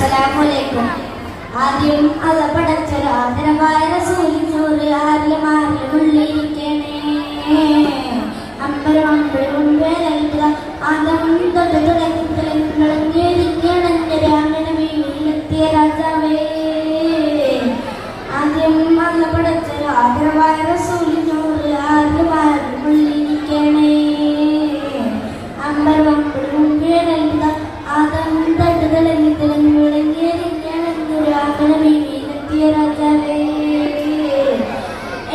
അസ്സലാമലൈക്കും. ആദ്യം അള്ള പടച്ചൊരു ആദരവായ റസൂലിനൂറ് ആരിലും ഉള്ളിരിക്കണേ. അമ്പരം അമ്പഴവും വേലൽക്കുക ആദം തൊട്ട് തുടങ്ങിയിരിക്കണഞ്ഞ രാമന വീട്ടിലെത്തിയ രാജാവേ. ആദ്യം അള്ള പടച്ചൊരു ആദരവായ റസൂലിനൂറ് ആരിലും ഉള്ളിരിക്കണേ. അമ്പരം അമ്പഴവും വേലൽക്കുക ആദം തൊട്ട് രാജാവേ.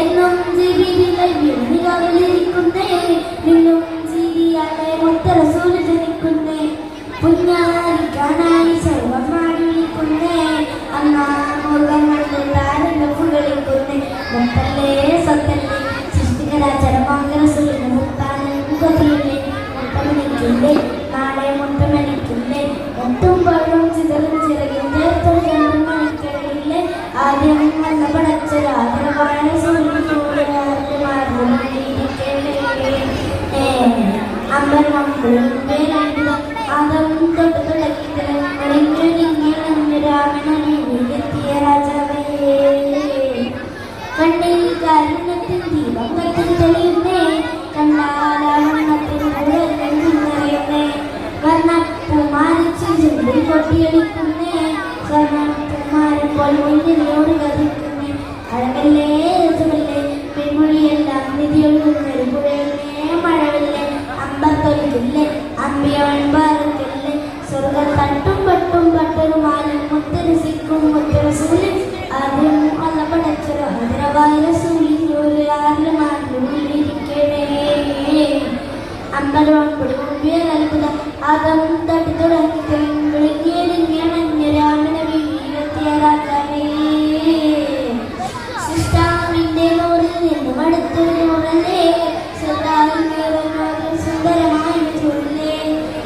എന്നും ജീവിതത്തിലിരിക്കുന്നേ നിന്നും ജീവിയാലെ മൊത്ത റസൂല് ജനിക്കുന്നേ. പുഞ്ഞാരിക്കാനായി സർവം മാടിയിരിക്കുന്നേ. അന്നാ മുഖങ്ങളുടെ താരങ്ങൾ പുകളിക്കുന്നേ. മുത്തല്ലേ സത്തല്ലേ സൃഷ്ടികരാചരമാക റസൂലിന് മുത്താനും കൊതിയില്ലേ. മുത്തമണിക്കില്ലേ നാളെ മുത്തമണിക്കില്ലേ. മുത്തും പഴവും ചിതറും ചിറകും ചേർത്തൊരു മണിക്കടലില്ലേ. ആദ്യം നല്ല പടച്ചൊരു ആദരവായ അമ്പരം ആദം തൊട്ട് തുടങ്ങി രാമനെത്തിയ രാജാവേ. കണ്ണിൽ കാരുണ്യത്തിൻ ദീപം കത്തി തെളിയുന്നേ. കണ്ണാലാവണ്ണത്തിൻ അറിയുന്നേ. വർണ്ണപ്പൂമാരിച്ച് ചെമ്പിൽ കൊട്ടിയടിക്കുന്നേ. സ്വർണ്ണപ്പൂമാരപ്പോൾ മുന്നിലോട് കതിക്കുന്നേ. അഴകല്ലേ രസമല്ലേ പെൺമൊഴിയെല്ലാം നിധിയൊഴുകുന്നൊരു പുഴയല്ലേ. മഴവില്ലേ അമ്പത്തൊലിക്കില്ലേ അമ്പിയവൻ പാറക്കില്ലേ. സ്വർഗം തട്ടും പട്ടും പട്ടരുമാലും മുത്തരസിക്കും മുത്തരസൂല്. ആദ്യം അള്ള പടച്ചൊരു ആദരവായ റസൂലിനൂറ് ആരിലും ഉള്ളിരിക്കണേ. അമ്പരം അമ്പഴവും വേലൽക്കുക ആദം തൊട്ട് തുടങ്ങിയണഞ്ഞ രാമന വീട്ടിലെത്തിയ രാജാവേ. സൃഷ്ടാവിന്റെ നൂറിൽ നിന്നും അടുത്തൊരു നൂറല്ലേ. സുന്ദരമായ ചൂടില്ലേ.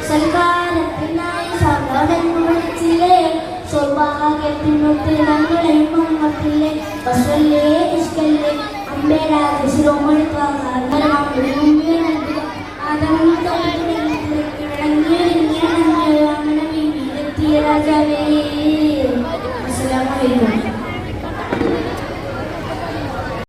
സൽക്കാരത്തിനായി സൗദൻ വിളിച്ചില്ലേ. സൗഭാഗ്യത്തിനൊത്ത് ഞങ്ങളെയും മമ്മത്തില്ലേ. ബസല്ലേ ഇഷ്കല്ലേ അമ്പേരാജ ശിരോമണി ആദം